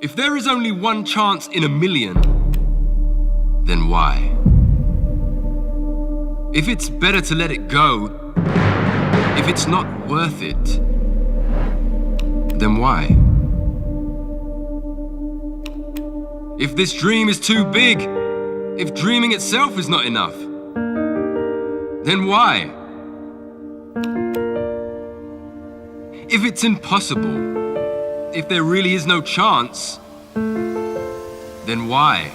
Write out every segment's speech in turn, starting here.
If there is only one chance in a million, then why? If it's better to let it go, if it's not worth it, then why? If this dream is too big, if dreaming itself is not enough, then why? If it's impossible, if there really is no chance, then why?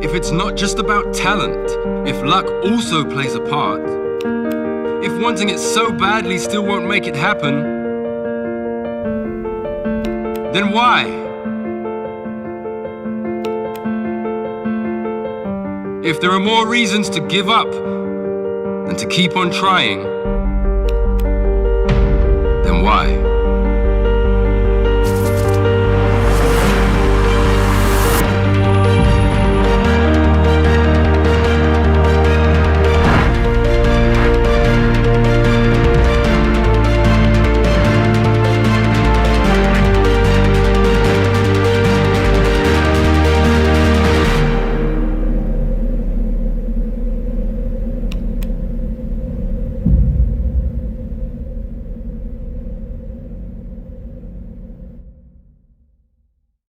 If it's not just about talent, if luck also plays a part, if wanting it so badly still won't make it happen, then why? If there are more reasons to give up than to keep on trying, then why?